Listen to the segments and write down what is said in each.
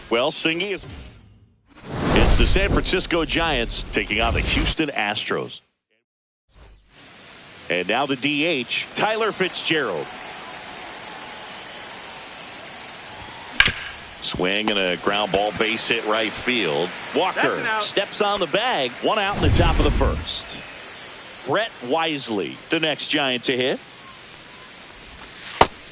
Well, Singy, it's the San Francisco Giants taking on the Houston Astros. And now the DH, Tyler Fitzgerald. Swing and a ground ball, base hit right field. Walker steps on the bag. 1 out in the top of the first. Brett Wisely, the next Giant to hit.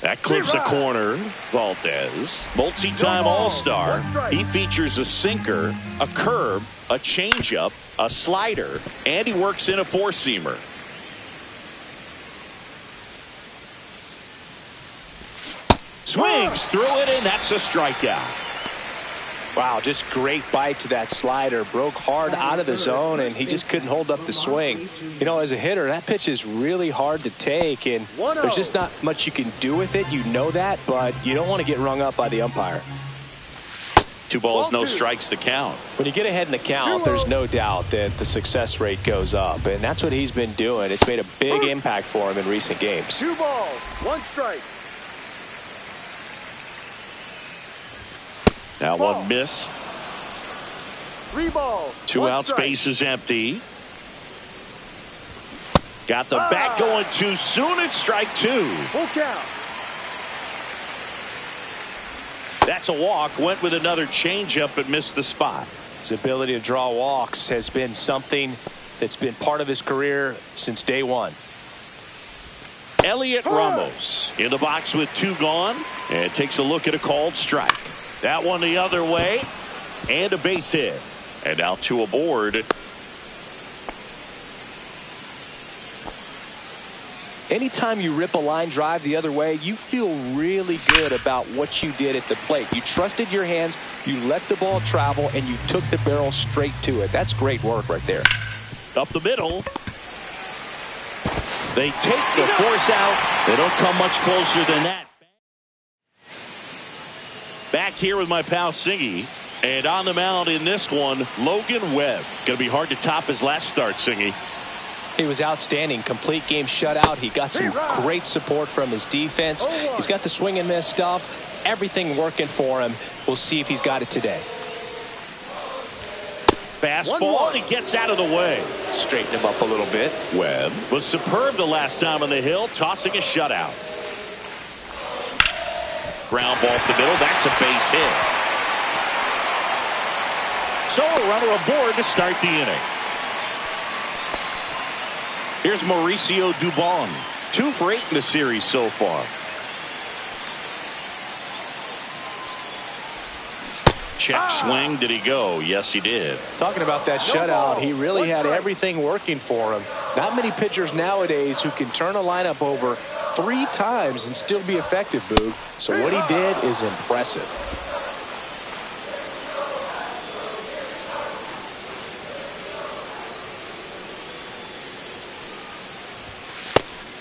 That clips a corner. Valdez, multi-time All-Star. He features a sinker, a curve, a changeup, a slider, and he works in a four-seamer. Swings through it, and that's a strikeout. Wow, just great bite to that slider. Broke hard out of the zone, and he just couldn't hold up the swing. You know, as a hitter, that pitch is really hard to take, and there's just not much you can do with it. You know that, but you don't want to get rung up by the umpire. 2 balls, no strikes to count. When you get ahead in the count, there's no doubt that the success rate goes up, and that's what he's been doing. It's made a big impact for him in recent games. 2 balls, 1 strike. Now one missed. 3 balls. 2 outs, base is empty. Got the bat going too soon. It's strike 2. Full count. That's a walk. Went with another changeup but missed the spot. His ability to draw walks has been something that's been part of his career since day one. Elliot Ramos in the box with 2 gone and takes a look at a called strike. That one the other way, and a base hit. And now 2 aboard. Anytime you rip a line drive the other way, you feel really good about what you did at the plate. You trusted your hands, you let the ball travel, and you took the barrel straight to it. That's great work right there. Up the middle. They take the force out. They don't come much closer than that. Back here with my pal Singy, and on the mound in this one, Logan Webb. Going to be hard to top his last start, Singy. He was outstanding. Complete game shutout. He got some great support from his defense. He's got the swing and miss stuff. Everything working for him. We'll see if he's got it today. Fastball, and he gets out of the way. Straighten him up a little bit. Webb was superb the last time on the hill, tossing a shutout. Ground ball up the middle. That's a base hit. So a runner aboard to start the inning. Here's Mauricio Dubon. 2 for 8 in the series so far. Check swing. Did he go? Yes, he did. Talking about that shutout, he really had everything working for him. Not many pitchers nowadays who can turn a lineup over 3 times and still be effective, Boog. So what he did is impressive.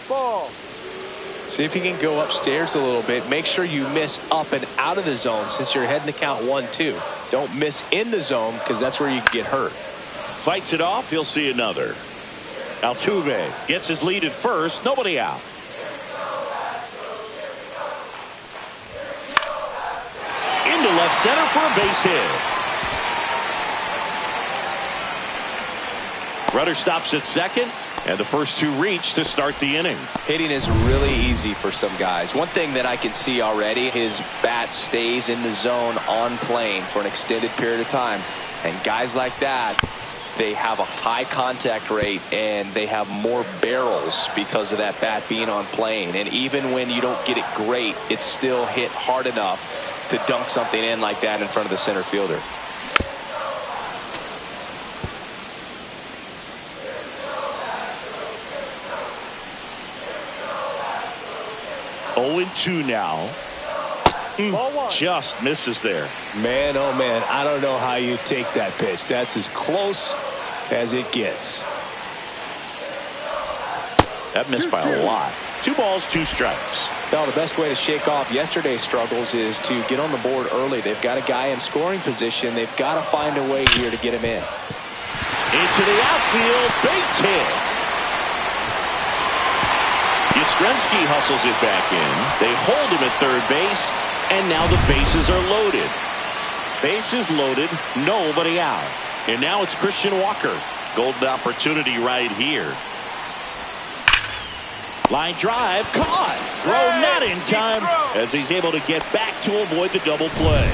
Ball. See if you can go upstairs a little bit. Make sure you miss up and out of the zone since you're heading to count 1-2. Don't miss in the zone because that's where you can get hurt. Fights it off. He'll see another. Altuve gets his lead at first. Nobody out. Into left center for a base hit. Runner stops at second, and the first 2 reach to start the inning. Hitting is really easy for some guys. One thing that I can see already, his bat stays in the zone on plane for an extended period of time. And guys like that, they have a high contact rate and they have more barrels because of that bat being on plane. And even when you don't get it great, it's still hit hard enough to dunk something in like that in front of the center fielder. Oh, 0-2 now. Just misses there. Man, oh man, I don't know how you take that pitch. That's as close as it gets. That missed by a lot. 2 balls, 2 strikes. Well, the best way to shake off yesterday's struggles is to get on the board early. They've got a guy in scoring position. They've got to find a way here to get him in. Into the outfield, base hit. Yastrzemski hustles it back in. They hold him at third base, and now the bases are loaded. Bases loaded, nobody out. And now it's Christian Walker. Golden opportunity right here. Line drive, caught. Throw not in time as he's able to get back to avoid the double play.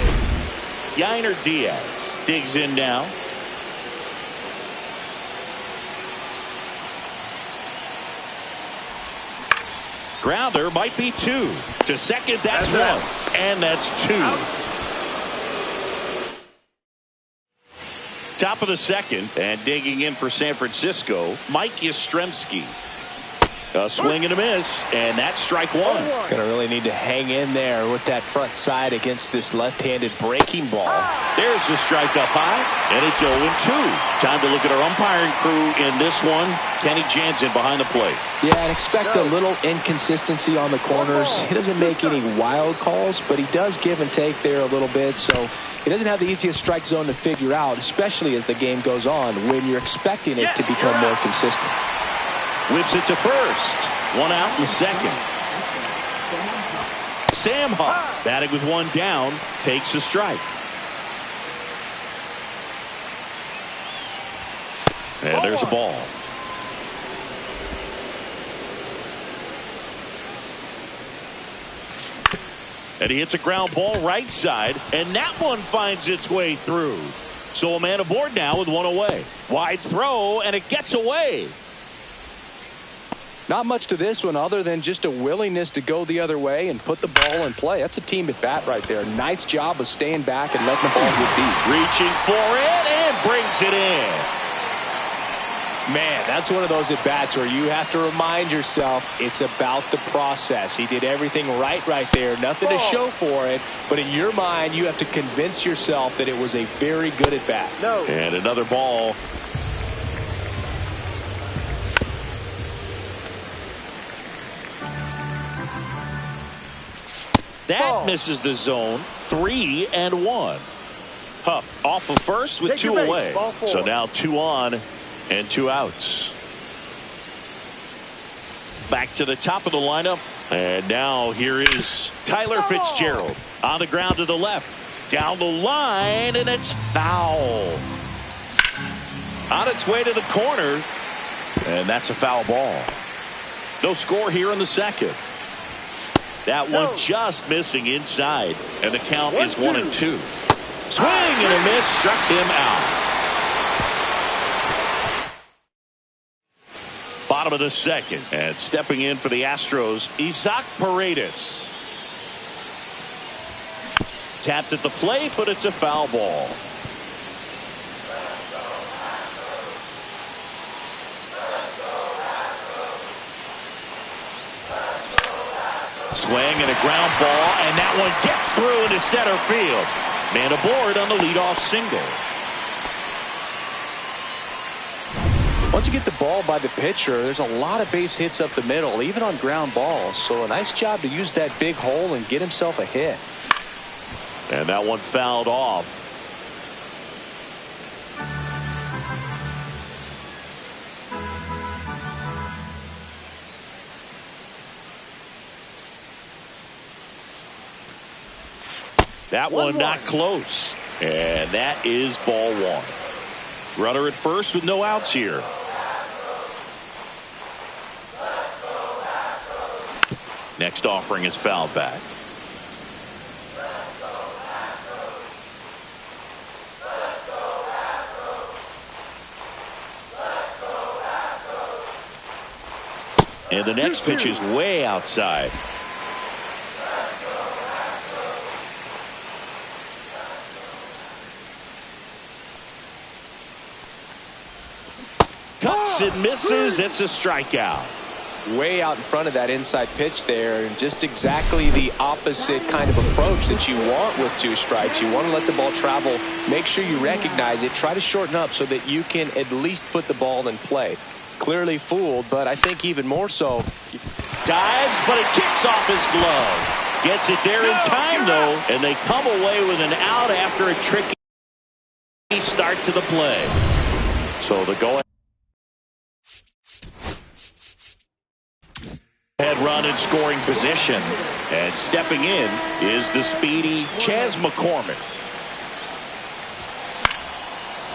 Yainer Diaz digs in now. Grounder might be 2. To second, that's 1. And that's 2. Top of the second, and digging in for San Francisco, Mike Yastrzemski. A swing and a miss, and that's strike 1. Gonna really need to hang in there with that front side against this left-handed breaking ball. There's the strike up high, and it's 0-2. Time to look at our umpiring crew in this one. Kenny Jansen behind the plate. Yeah, and expect a little inconsistency on the corners. He doesn't make any wild calls, but he does give and take there a little bit, so he doesn't have the easiest strike zone to figure out, especially as the game goes on when you're expecting it to become more consistent. Whips it to first. 1 out in the second. Sam Huff, batting with 1 down, takes a strike. And there's a ball. And he hits a ground ball right side, and that one finds its way through. So a man aboard now with 1 away. Wide throw, and it gets away. Not much to this one other than just a willingness to go the other way and put the ball in play. That's a team at bat right there. Nice job of staying back and letting the ball get deep. Reaching for it and brings it in. Man, that's one of those at bats where you have to remind yourself it's about the process. He did everything right there. Nothing to show for it. But in your mind, you have to convince yourself that it was a very good at bat. And another ball. That misses the zone. 3-1. Huff off of first with 2 away. So now 2 on and 2 outs. Back to the top of the lineup. And now here is Tyler Fitzgerald on the ground to the left. Down the line, and it's foul. On its way to the corner. And that's a foul ball. No score here in the second. That one just missing inside, and the count is 1-2. Swing and a miss, struck him out. Bottom of the second, and stepping in for the Astros, Isaac Paredes. Tapped at the plate, but it's a foul ball. Swing and a ground ball, and that one gets through into center field. Man aboard on the leadoff single. Once you get the ball by the pitcher, there's a lot of base hits up the middle, even on ground balls. So a nice job to use that big hole and get himself a hit. And that one fouled off. That one not close. And that is ball 1. Runner at first with no outs here. Next offering is fouled back. And the next pitch is way outside. Cuts and misses. It's a strikeout. Way out in front of that inside pitch there, and just exactly the opposite kind of approach that you want with 2 strikes. You want to let the ball travel, make sure you recognize it, try to shorten up so that you can at least put the ball in play. Clearly fooled, but I think even more so. Dives, but it kicks off his glove. Gets it there in time, though, and they come away with an out after a tricky start to the play. So the go ahead run in scoring position, and stepping in is the speedy Chas McCormick.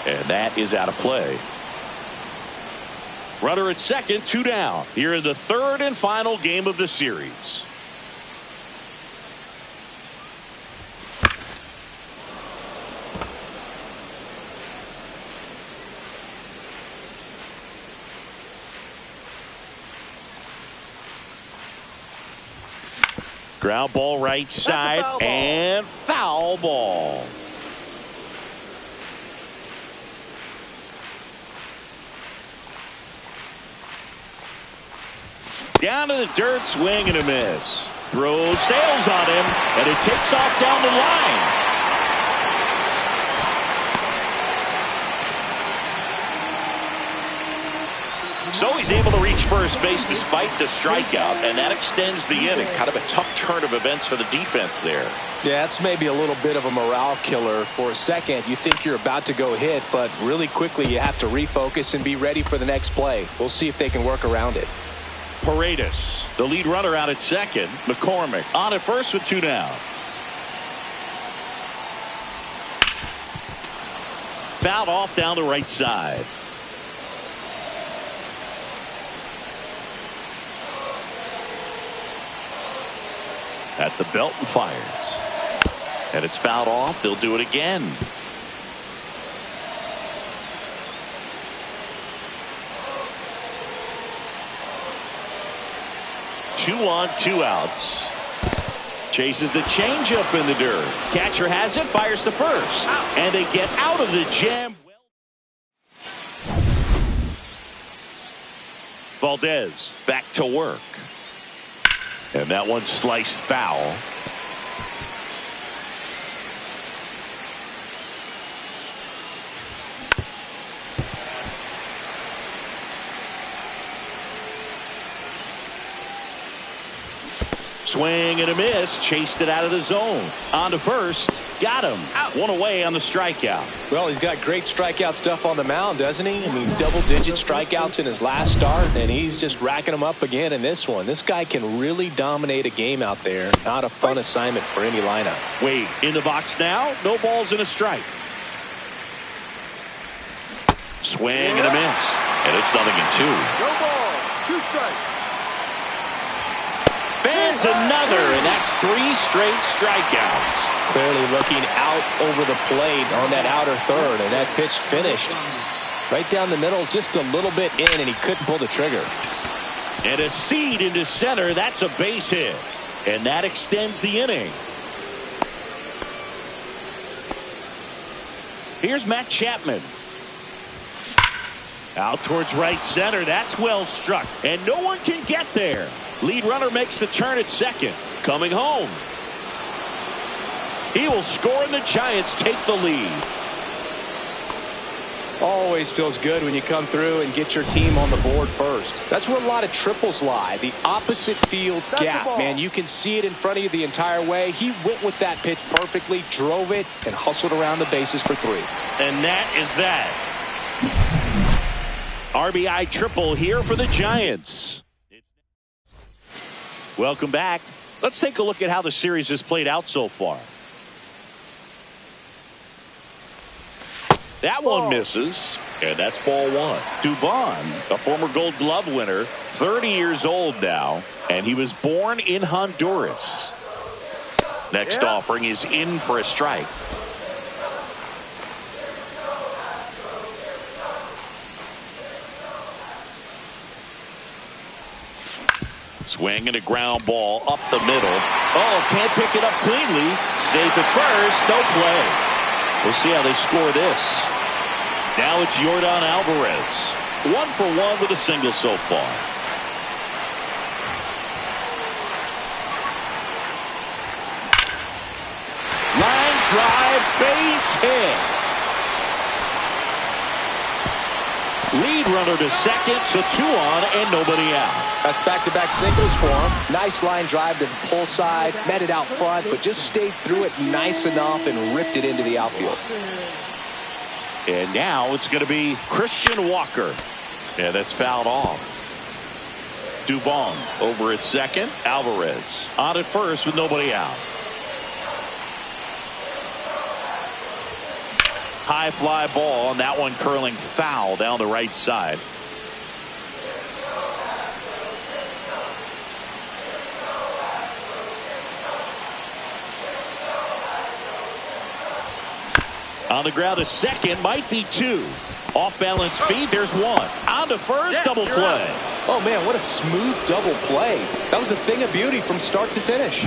And that is out of play. Runner at second, 2 down. Here in the third and final game of the series. Ground ball right side and foul ball. Down to the dirt, swing and a miss. Throw sails on him, and it takes off down the line. So he's able to reach first base despite the strikeout, and that extends the inning. Kind of a tough turn of events for the defense there. Yeah, it's maybe a little bit of a morale killer. For a second, you think you're about to go hit, but really quickly you have to refocus and be ready for the next play. We'll see if they can work around it. Paredes, the lead runner out at second. McCormick on at first with 2 down. Fouled off down the right side. At the belt and fires. And it's fouled off. They'll do it again. Two on, 2 outs. Chases the changeup in the dirt. Catcher has it, fires to first. And they get out of the jam. Valdez back to work. And that one sliced foul. Swing and a miss. Chased it out of the zone. On to first. Got him. One away on the strikeout. Well, he's got great strikeout stuff on the mound, doesn't he? I mean, double-digit strikeouts in his last start, and he's just racking them up again in this one. This guy can really dominate a game out there. Not a fun assignment for any lineup. Wade in the box now. No balls and a strike. Swing and a miss. And it's 0-2. No ball. 2 strikes. Fans another, and that's 3 straight strikeouts. Clearly looking out over the plate on that outer third, and that pitch finished right down the middle, just a little bit in, and he couldn't pull the trigger. And a seed into center. That's a base hit, and that extends the inning. Here's Matt Chapman. Out towards right center. That's well struck, and no one can get there. Lead runner makes the turn at second. Coming home. He will score, and the Giants take the lead. Always feels good when you come through and get your team on the board first. That's where a lot of triples lie. The opposite field gap, man. You can see it in front of you the entire way. He went with that pitch perfectly, drove it, and hustled around the bases for 3. And that is that. RBI triple here for the Giants. Welcome back. Let's take a look at how the series has played out so far. That one misses, and that's ball 1. Dubon, a former Gold Glove winner, 30 years old now, and he was born in Honduras. Next offering is in for a strike. Swing and a ground ball up the middle. Oh, can't pick it up cleanly. Safe at first, no play. We'll see how they score this. Now it's Yordan Alvarez. 1 for 1 with a single so far. Line drive, base hit. Lead runner to second, so 2 on and nobody out. That's back-to-back singles for him. Nice line drive to the pull side, met it out front, but just stayed through it nice enough and ripped it into the outfield. And now it's going to be Christian Walker. Yeah, that's fouled off. Dubon over at second. Alvarez on at first with nobody out. High fly ball, and that one curling foul down the right side. On the ground, a second, might be two. Off balance feed, there's one. On to first, double play. Oh man, what a smooth double play. That was a thing of beauty from start to finish.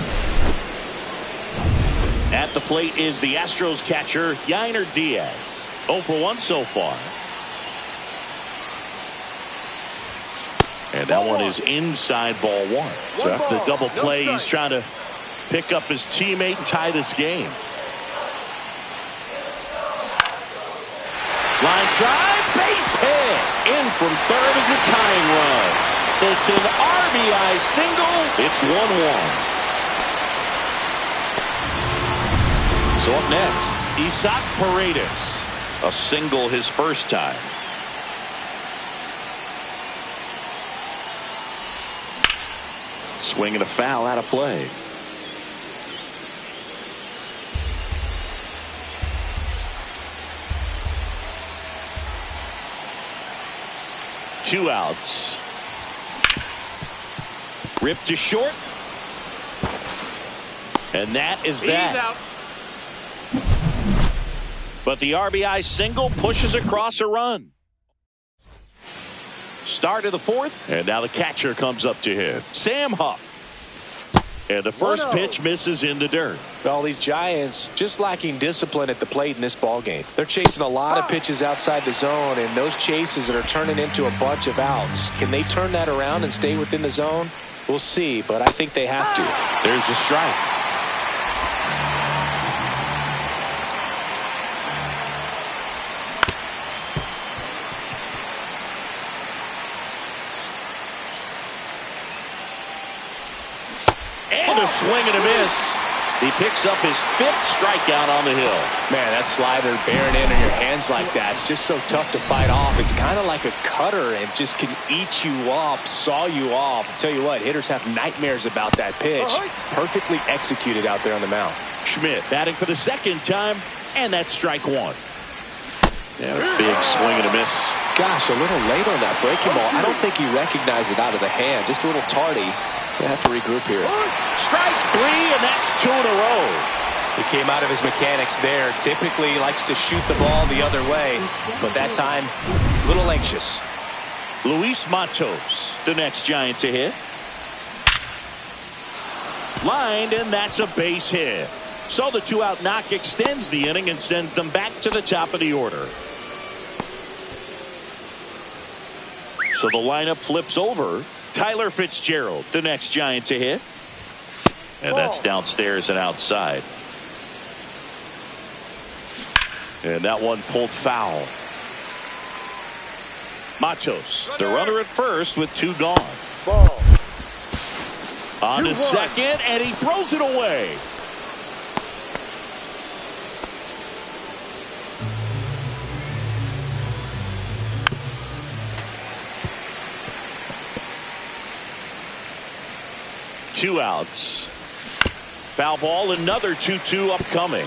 At the plate is the Astros catcher, Yainer Diaz. 0 for 1 so far. And that one is inside ball one. So after the double play, he's trying to pick up his teammate and tie this game. Line drive, base hit. In from third is a tying run. It's an RBI single. It's 1-1. So up next, Isaac Paredes. A single his first time. Swinging a foul out of play. Two outs. Ripped to short. And that is that. He's out. But the RBI single pushes across a run. Start of the fourth. And now the catcher comes up to hit. Sam Huff. And the first pitch misses in the dirt. All these Giants just lacking discipline at the plate in this ballgame. They're chasing a lot of pitches outside the zone, and those chases that are turning into a bunch of outs. Can they turn that around and stay within the zone? We'll see, but I think they have to. There's a strike. And a swing and a miss. He picks up his 5th strikeout on the hill. Man, that slider bearing in on your hands like that, it's just so tough to fight off. It's kind of like a cutter and just can eat you up, saw you off. I'll tell you what, hitters have nightmares about that pitch. Perfectly executed out there on the mound. Schmidt batting for the second time, and that's strike one. And a big swing and a miss. Gosh, a little late on that breaking ball. I don't think he recognized it out of the hand. Just a little tardy. They have to regroup here. Strike 3, and that's 2 in a row. He came out of his mechanics there. Typically, he likes to shoot the ball the other way, but that time, a little anxious. Luis Matos, the next Giant to hit. Lined, and that's a base hit. So the 2-out knock extends the inning and sends them back to the top of the order. So the lineup flips over. Tyler Fitzgerald, the next Giant to hit. And that's downstairs and outside. And that one pulled foul. Matos, the runner at first with 2 gone. Ball. On to second, and he throws it away. Two outs. Foul ball, another 2-2 upcoming.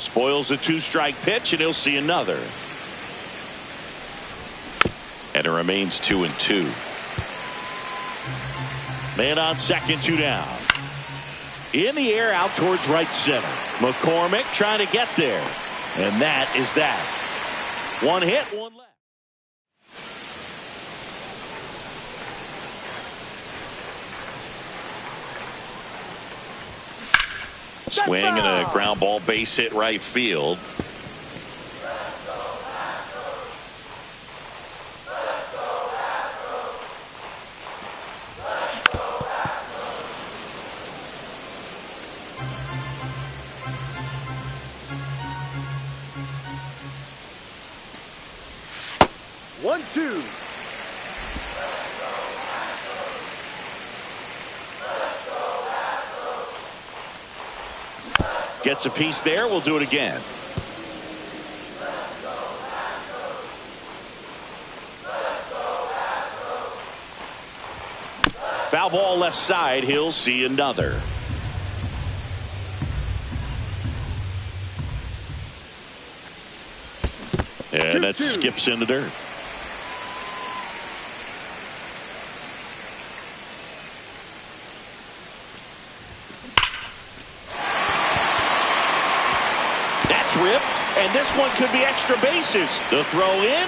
Spoils the 2-strike pitch, and he'll see another. And it remains 2-2. Man on second, 2 down. In the air, out towards right center. McCormick trying to get there. And that is that. 1 hit, 1 left. Swing and a ground ball, base hit right field. One, two. Gets a piece there. We'll do it again. Foul ball left side. He'll see another. And that skips in the dirt. That's ripped, and this one could be extra bases. The throw in.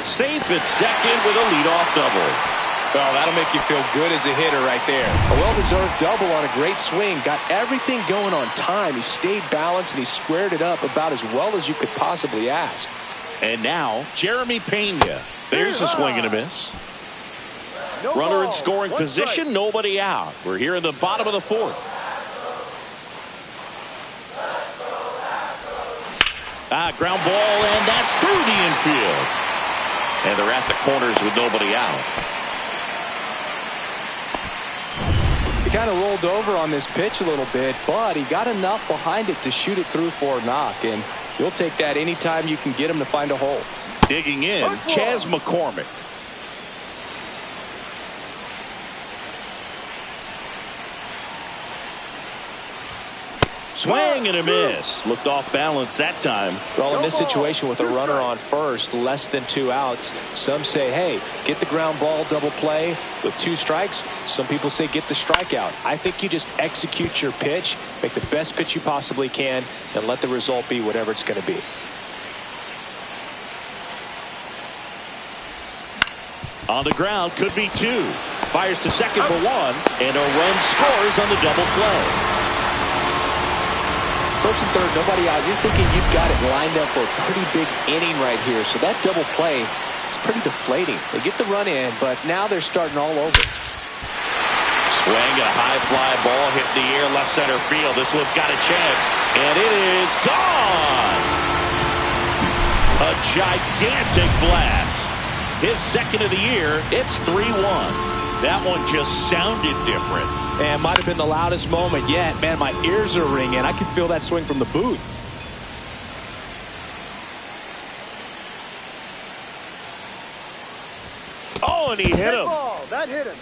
Safe at second with a leadoff double. Oh, that'll make you feel good as a hitter right there. A well-deserved double on a great swing. Got everything going on time. He stayed balanced, and he squared it up about as well as you could possibly ask. And now, Jeremy Pena. There's a swing and a miss. No Runner ball. in scoring One position, strike. nobody out. We're here in the bottom of the fourth. Ground ball, and that's through the infield. And they're at the corners with nobody out. He kind of rolled over on this pitch a little bit, but he got enough behind it to shoot it through for a knock, and you'll take that anytime you can get him to find a hole. Digging in, Chas McCormick. Swing and a miss. Looked off balance that time. Well, in this situation with a runner on first, less than 2 outs, some say, hey, get the ground ball double play with 2 strikes. Some people say get the strikeout. I think you just execute your pitch, make the best pitch you possibly can, and let the result be whatever it's going to be. On the ground, could be 2. Fires to second for 1, and a run scores on the double play. First and third, nobody out. You're thinking you've got it lined up for a pretty big inning right here. So that double play is pretty deflating. They get the run in, but now they're starting all over. Swing, a high fly ball hit in the air, left center field. This one's got a chance, and it is gone. A gigantic blast. His second of the year. It's 3-1. That one just sounded different. And might have been the loudest moment yet. Man, my ears are ringing. I can feel that swing from the booth. Oh, and he hit him. Ball. That hit him.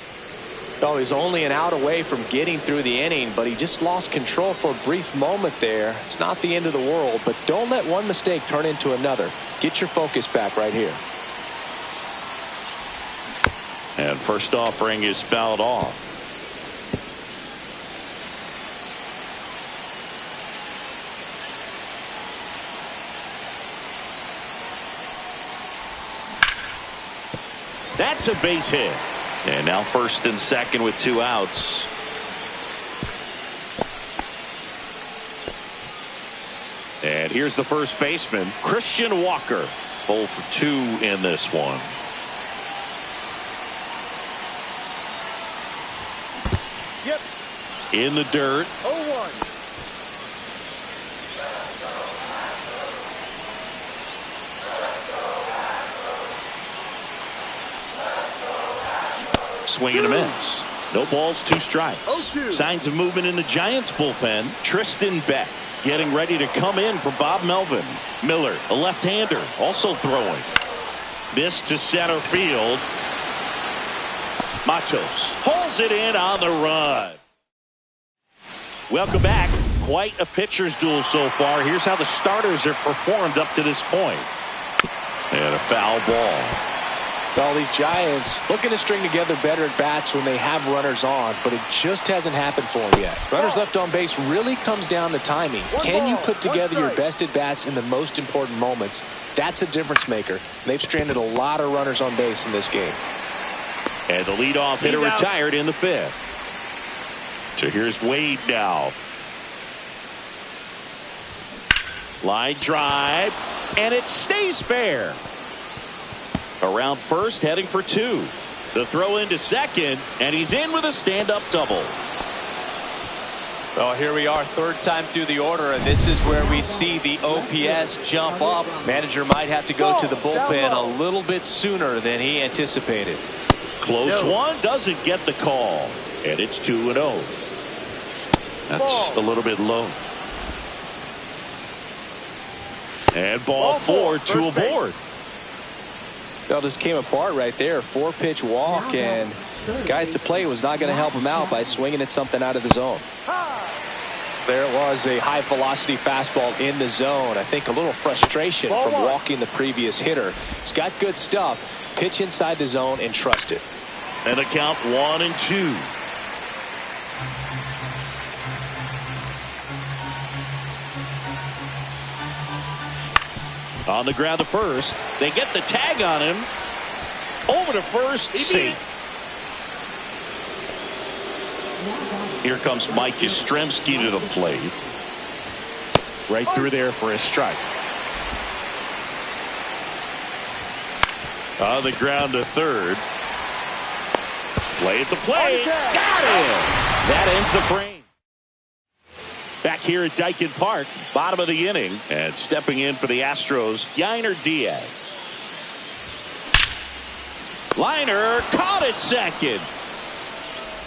Oh, he's only an out away from getting through the inning, but he just lost control for a brief moment there. It's not the end of the world, but don't let one mistake turn into another. Get your focus back right here. And first offering is fouled off. That's a base hit. And now first and second with 2 outs. And here's the first baseman, Christian Walker. 0 for 2 in this one. Yep. In the dirt. 0-1. Swing and a miss. No balls, 2 strikes. 0-2. Signs of movement in the Giants bullpen. Tristan Beck getting ready to come in for Bob Melvin. Miller, a left-hander, also throwing. This to center field. Matos pulls it in on the run. Welcome back. Quite a pitcher's duel so far. Here's how the starters have performed up to this point. And a foul ball. All these Giants looking to string together better at bats when they have runners on, but it just hasn't happened for them yet. Runners left on base really comes down to timing. Can you put together your best at bats in the most important moments? That's a difference maker. They've stranded a lot of runners on base in this game. And the leadoff hitter retired in the 5th. So here's Wade now. Line drive, and it stays fair. Around first, heading for 2. The throw into second, and he's in with a stand-up double. Well, here we are, 3rd time through the order, and this is where we see the OPS jump up. Manager might have to go to the bullpen a little bit sooner than he anticipated. Close one, doesn't get the call, and it's 2-0. That's a little bit low. And ball 4, 2 aboard. That just came apart right there. 4-pitch walk, and the guy at the plate was not going to help him out by swinging at something out of the zone. There was a high-velocity fastball in the zone. I think a little frustration from walking the previous hitter. He's got good stuff. Pitch inside the zone and trust it. And a count 1-2. On the ground to first. They get the tag on him. Over to first. Safe. Here comes Mike Yastrzemski to the plate. Right through there for a strike. On the ground to third. Play at the plate. Got him. That ends the frame. Back here at Daikin Park, bottom of the inning, and stepping in for the Astros, Yainer Diaz. Liner caught it second.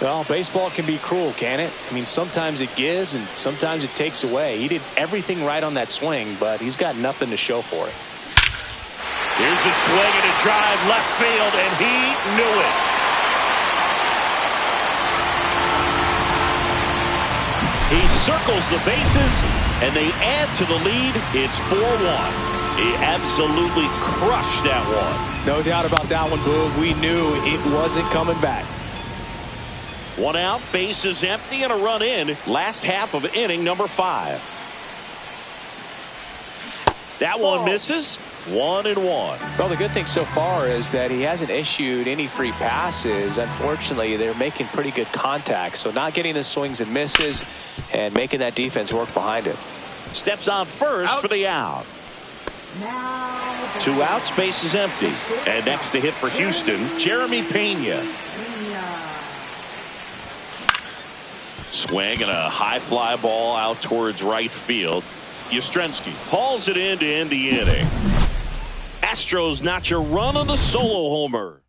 Well, baseball can be cruel, can it? I mean, sometimes it gives and sometimes it takes away. He did everything right on that swing, but he's got nothing to show for it. Here's a swing and a drive left field, and he knew it. He circles the bases, and they add to the lead. It's 4-1. He absolutely crushed that one. No doubt about that one, Boog. We knew it wasn't coming back. One out, bases empty, and a run in. Last half of inning number 5. That one misses. 1-1. Well, the good thing so far is that he hasn't issued any free passes. Unfortunately, they're making pretty good contact, so not getting the swings and misses and making that defense work behind it. Steps on first for the out. 2 outs, bases empty. And next to hit for Houston, Jeremy Pena. Swing and a high fly ball out towards right field. Yastrzemski hauls it in to end the inning. Astros notch a run on the solo homer.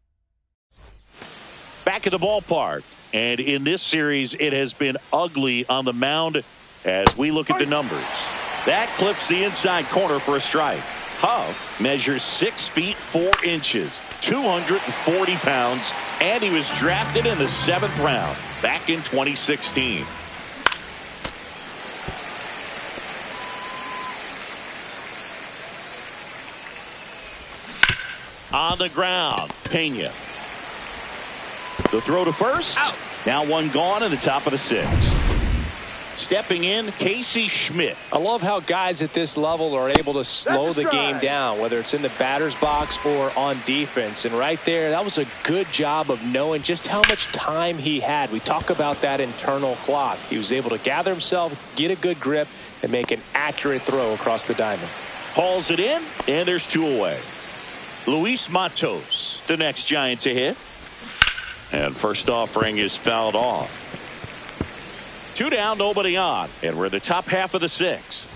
Back at the ballpark. And in this series, it has been ugly on the mound as we look at the numbers. That clips the inside corner for a strike. Huff measures 6 feet 4 inches, 240 pounds, and he was drafted in the 7th round back in 2016. On the ground, Pena. The throw to first. Out. Now one gone in the top of the 6th. Stepping in, Casey Schmidt. I love how guys at this level are able to slow the game down, whether it's in the batter's box or on defense. And right there, that was a good job of knowing just how much time he had. We talk about that internal clock. He was able to gather himself, get a good grip, and make an accurate throw across the diamond. Hauls it in, and there's 2 away. Luis Matos, the next Giant to hit. And first offering is fouled off. 2 down, nobody on. And we're in the top half of the 6th.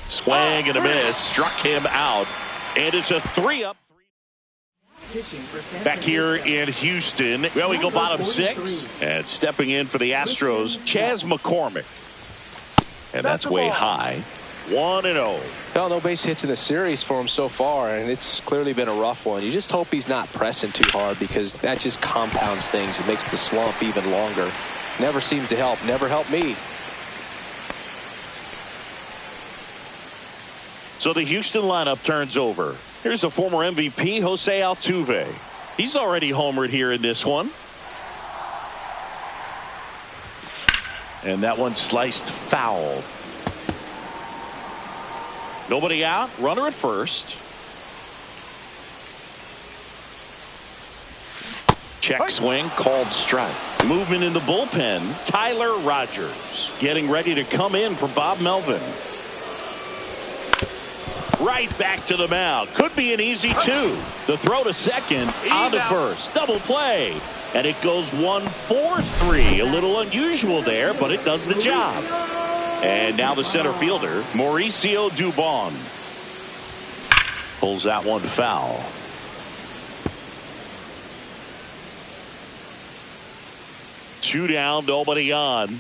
Swing and a miss. Struck him out. And it's a 3-up. Back here in Houston. Well, we go bottom 6. And stepping in for the Astros, Chas McCormick. And that's way high. 1-0. Well, no base hits in the series for him so far, and it's clearly been a rough one. You just hope he's not pressing too hard because that just compounds things. It makes the slump even longer. Never seems to help. Never helped me. So the Houston lineup turns over. Here's the former MVP, Jose Altuve. He's already homered here in this one. And that one sliced foul. Nobody out. Runner at first. Check swing. Called strike. Movement in the bullpen. Tyler Rogers getting ready to come in for Bob Melvin. Right back to the mound. Could be an easy 2. The throw to second. On to first. Double play. And it goes 1-4-3. A little unusual there, but it does the job. And now the center fielder, Mauricio Dubon. Pulls that one foul. Two down, nobody on.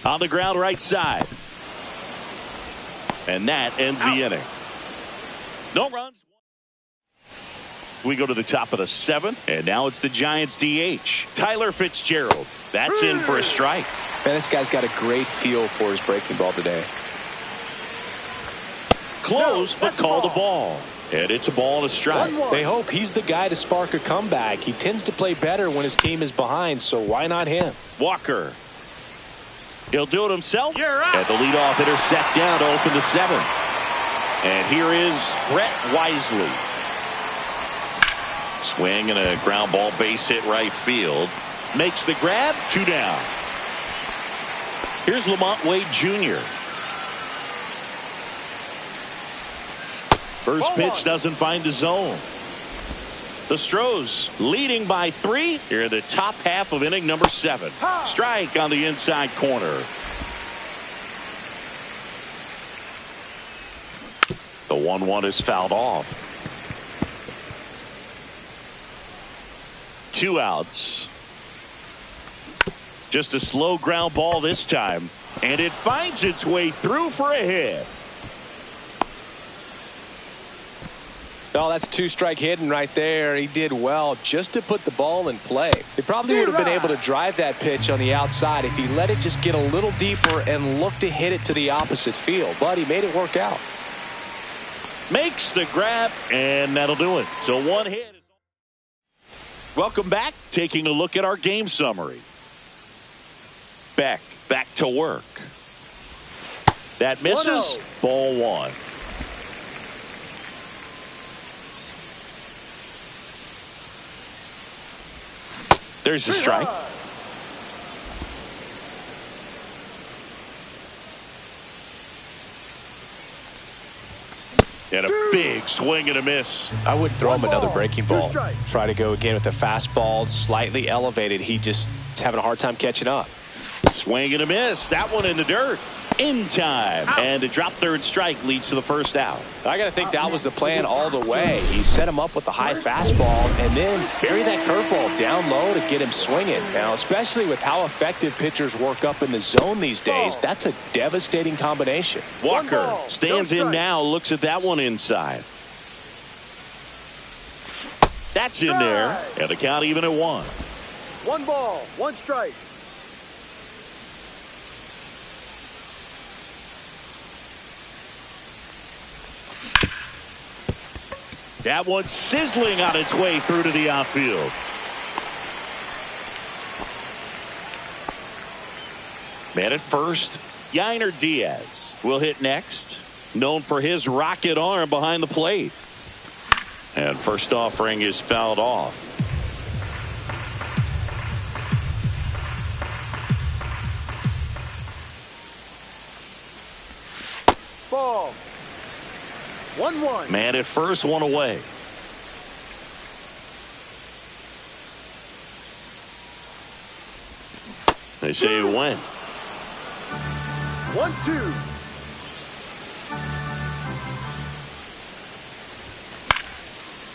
On the ground right side. And that ends the inning. No runs. We go to the top of the 7th, and now it's the Giants DH, Tyler Fitzgerald. That's in for a strike. Man, this guy's got a great feel for his breaking ball today. Close, but call the ball. And it's a ball and a strike. They hope he's the guy to spark a comeback. He tends to play better when his team is behind, so why not him? Walker. He'll do it himself. And the leadoff hitter set down to open the 7th. And here is Brett Wisely. Swing and a ground ball base hit right field. Makes the grab. 2 down. Here's Lamont Wade Jr. First pitch doesn't find the zone. The Stros leading by 3 here in the top half of inning number 7. Strike on the inside corner. The 1-1 is fouled off. 2 outs. Just a slow ground ball this time, and it finds its way through for a hit. Oh, that's 2-strike hitting right there. He did well just to put the ball in play. He probably would have been able to drive that pitch on the outside if he let it just get a little deeper and look to hit it to the opposite field. But he made it work out. Makes the grab, and that'll do it. So 1 hit. Welcome back. Taking a look at our game summary. Beck back to work. That misses. Ball 1. There's the strike. And a big swing and a miss. I would throw him another breaking ball. Try to go again with the fastball, slightly elevated. He just is having a hard time catching up. Swing and a miss. That one in the dirt. In time. And the drop third strike leads to the first out. I got to think that was the plan all the way. He set him up with the high fastball and then bury that curveball down low to get him swinging. Now, especially with how effective pitchers work up in the zone these days, that's a devastating combination. Walker stands in now, looks at that one inside. That's in there. And the count even at 1. 1 ball, 1 strike. That one sizzling on its way through to the outfield. Man at first, Yainer Diaz will hit next. Known for his rocket arm behind the plate. And first offering is fouled off. Ball. 1-1. Man at first, 1 away. They say when. 1-2.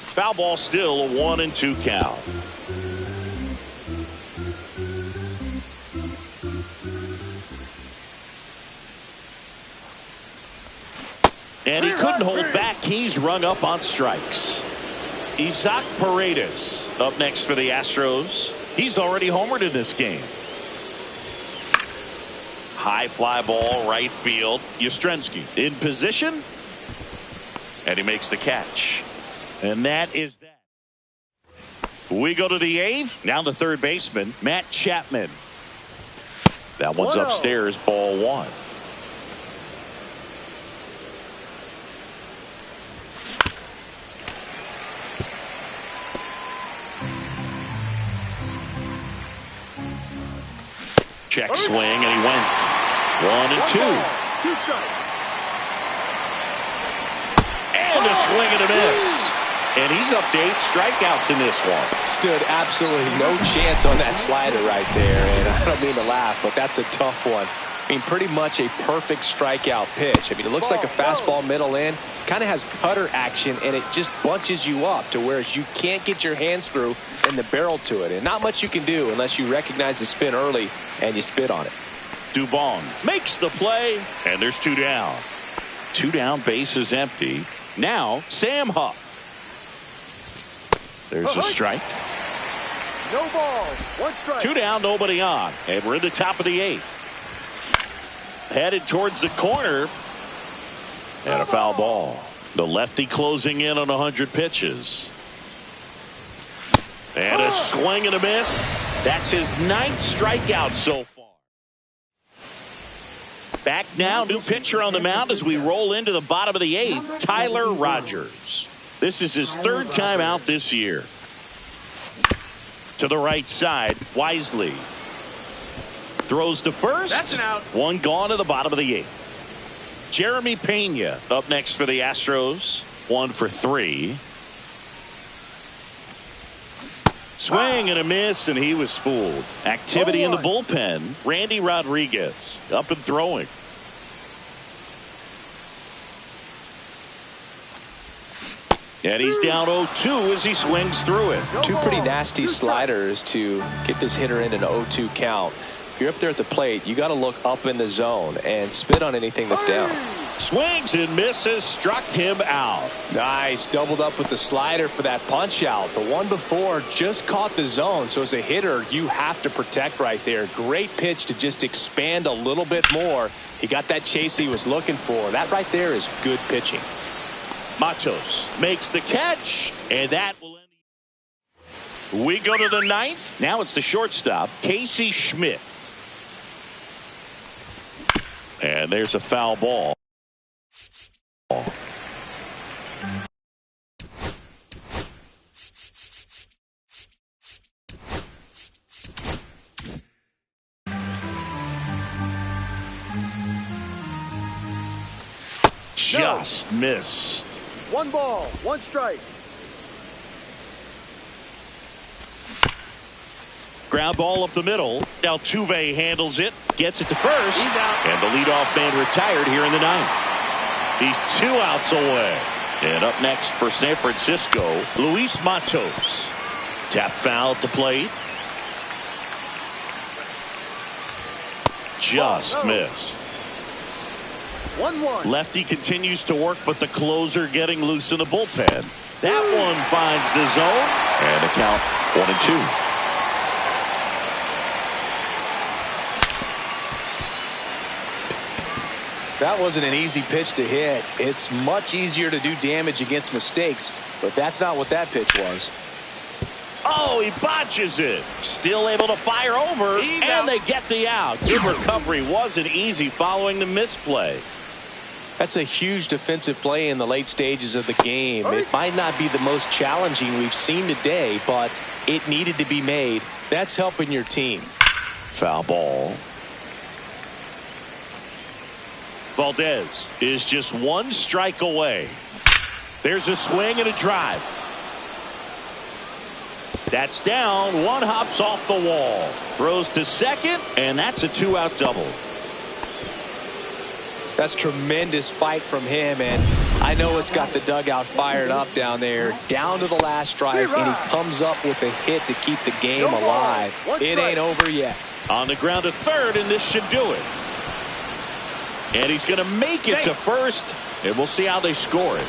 Foul ball still, a 1-2 count. And he couldn't hold back. He's rung up on strikes. Isaac Paredes up next for the Astros. He's already homered in this game. High fly ball, right field. Yastrzemski in position. And he makes the catch. And that is that. We go to the 8th. Now the third baseman, Matt Chapman. That one's upstairs, ball 1. Check swing, and he went. 1-2. And a swing and a miss. And he's up to 8 strikeouts in this one. Stood absolutely no chance on that slider right there. And I don't mean to laugh, but that's a tough one. I mean, pretty much a perfect strikeout pitch. I mean, it looks like a fastball middle in. Kind of has cutter action, and it just bunches you up to where you can't get your hands through and the barrel to it. And not much you can do unless you recognize the spin early and you spit on it. Dubon makes the play, and there's 2 down. 2 down, base is empty. Now, Sam Huff. There's a strike. No ball. One strike. 2 down, nobody on. And we're in the top of the 8th. Headed towards the corner. And a foul ball. The lefty closing in on 100 pitches. And a swing and a miss. That's his 9th strikeout so far. Back now, new pitcher on the mound as we roll into the bottom of the 8th, Tyler Rogers. This is his 3rd time out this year. To the right side, Wisely. Throws to first. That's an out. 1 gone to the bottom of the 8th. Jeremy Pena up next for the Astros. 1 for 3. Swing and a miss, and he was fooled. Activity in the bullpen. Randy Rodriguez up and throwing. And he's down 0-2 as he swings through it. 2 pretty nasty sliders to get this hitter in an 0-2 count. If you're up there at the plate, you got to look up in the zone and spit on anything that's down. Swings and misses, struck him out. Nice, doubled up with the slider for that punch out. The one before just caught the zone, so as a hitter, you have to protect right there. Great pitch to just expand a little bit more. He got that chase he was looking for. That right there is good pitching. Matos makes the catch, and that will end. We go to the 9th. Now it's the shortstop, Casey Schmidt. And there's a foul ball. Just missed. 1 ball. 1 strike. Ground ball up the middle. Altuve handles it. Gets it to first. He's out. And the leadoff man retired here in the 9th. He's 2 outs away. And up next for San Francisco, Luis Matos. Tap foul at the plate. Just missed. 1-1. Lefty continues to work, but the closer getting loose in the bullpen. That one finds the zone. And a count 1-2. That wasn't an easy pitch to hit. It's much easier to do damage against mistakes, but that's not what that pitch was. Oh, he botches it. Still able to fire over, and they get the out. Good recovery. Wasn't easy following the misplay. That's a huge defensive play in the late stages of the game. It might not be the most challenging we've seen today, but it needed to be made. That's helping your team. Foul ball. Valdez is just 1 strike away. There's a swing and a drive. That's down. 1 hops off the wall. Throws to second, and that's a 2-out double. That's tremendous fight from him, and I know it's got the dugout fired up down there. Down to the last strike, and he comes up with a hit to keep the game alive. It ain't over yet. On the ground at third, and this should do it. And he's going to make it to first, and we'll see how they score it.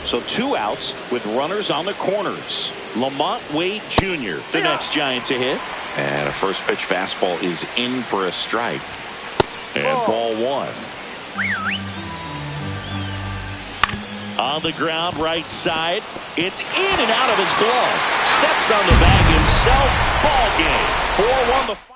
So 2 outs with runners on the corners. Lamont Wade Jr., the next Giant to hit. And a first pitch fastball is in for a strike. And ball 1. On the ground, right side. It's in and out of his glove. Steps on the bag himself. Ball game. 4-1 the